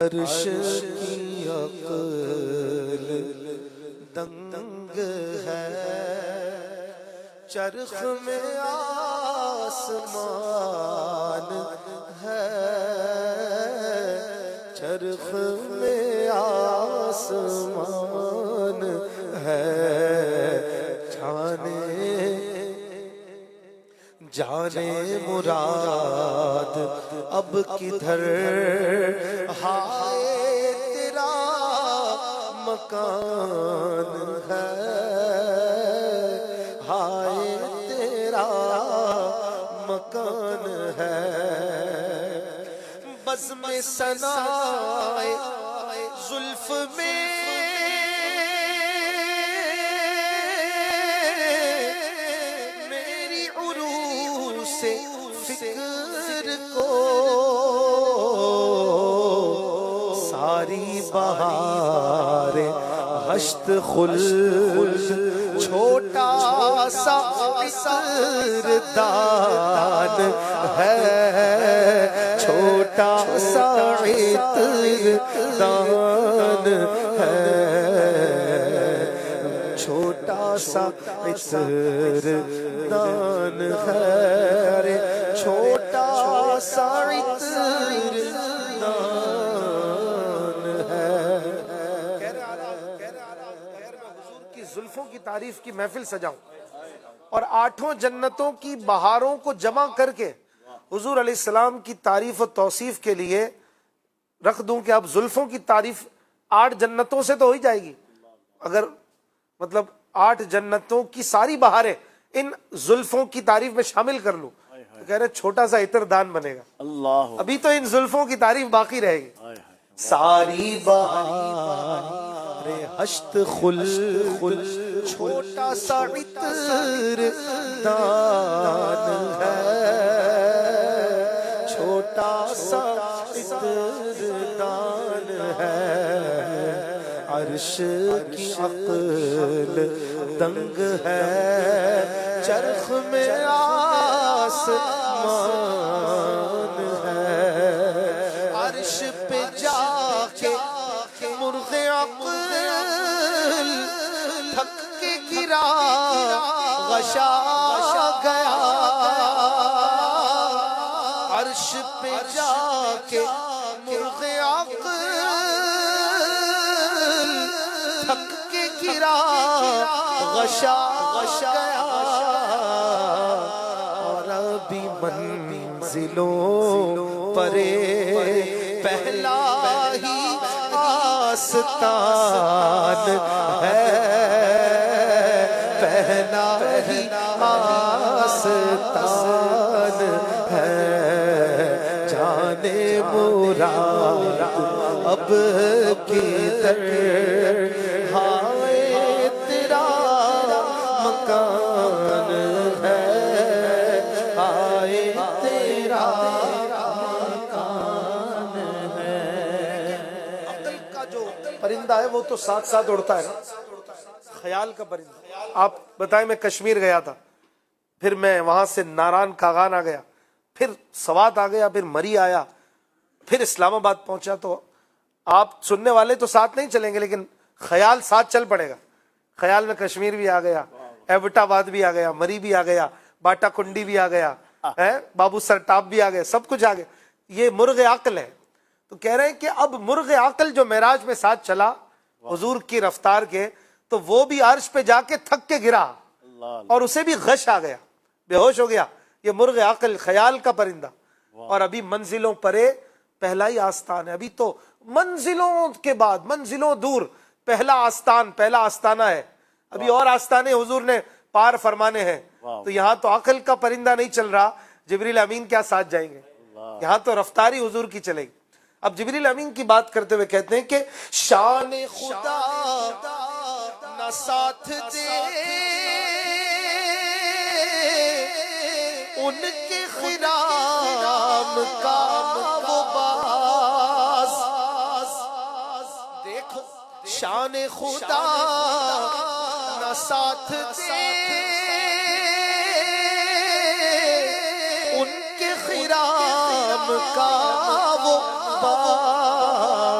عرش کی عقل دنگ ہے، چرخ میں آسمان ہے، چرخ میں آسمان ہے، جانے مراد اب کدھر ہائے تیرا مکان ہے، ہائے تیرا مکان ہے، بزم ثنائے زلف میں فکر کو ساری بہار ہشت خلد چھوٹا سا عطردان ہے، چھوٹا سا عطردان ہے، چھوٹا سا عطردان ہے، چھوٹا سا عطردان ہے۔ حضور کی زلفوں کی تعریف کی محفل سجاؤں اور 8 جنتوں کی بہاروں کو جمع کر کے حضور علیہ السلام کی تعریف و توصیف کے لیے رکھ دوں کہ اب زلفوں کی تعریف 8 جنتوں سے تو ہو ہی جائے گی، اگر مطلب 8 جنتوں کی ساری بہاریں ان زلفوں کی تعریف میں شامل کر لوں تو کہہ رہے چھوٹا سا عطردان بنے گا۔ اللہ، ابھی تو ان زلفوں کی تعریف باقی رہے گی۔ ساری بہاریں ہشت خلد چھوٹا سا عطردان ہے، چھوٹا سا عطردان ہے، عرش کی عقل دنگ ہے، چرخ میں آسمان ہے، عرش پہ جا کے مرغ عقل تھک کے گرا غشا گیا، عرش پہ جا کے مرغ عقل تھک کے گرا غشا گیا، اور ابھی منزلوں پرے پہلا ہی آستان ہے، پہلا ہی آستان ہے، جانے مراد اب کدھر ہائے تیرا مکان ہے، ہائے تیرا مکان ہے۔ عقل کا جو پرندہ ہے وہ تو ساتھ ساتھ اڑتا ہے نا، خیال کا پرندہ۔ آپ بتائیں میں کشمیر گیا تھا، پھر میں وہاں سے ناران کاغان آ گیا، پھر سوات آ گیا، پھر مری آیا، پھر اسلام آباد پہنچا، تو آپ سننے والے تو ساتھ نہیں چلیں گے لیکن خیال ساتھ چل پڑے گا۔ خیال میں کشمیر بھی آ گیا، ایبٹ آباد بھی آ گیا، مری بھی آ گیا، باٹا کنڈی بھی آ گیا، بابو سر ٹاپ بھی آ گئے، سب کچھ آ گیا۔ یہ مرغ عقل ہے۔ تو کہہ رہے ہیں کہ اب مرغ عقل جو معراج میں ساتھ چلا حضور کی رفتار کے، تو وہ بھی عرش پہ جا کے تھک کے گرا اور اسے بھی غش آ گیا، بے ہوش ہو گیا۔ یہ مرغ عقل خیال کا پرندہ، اور ابھی منزلوں پرے پہلا ہی آستان ہے۔ ابھی تو منزلوں کے بعد منزلوں دور پہلا آستان، پہلا آستانہ ہے، ابھی اور آستانے حضور نے پار فرمانے ہیں۔ تو یہاں تو عقل کا پرندہ نہیں چل رہا، جبریل امین کیا ساتھ جائیں گے، یہاں تو رفتاری حضور کی چلے گی۔ اب جبریل امین کی بات کرتے ہوئے کہتے ہیں کہ شان خدا نہ ساتھ دے ان کے خرام کا وہ باز، دیکھو شان خدا نہ ساتھ دے ان کے خرام کا وہ باز،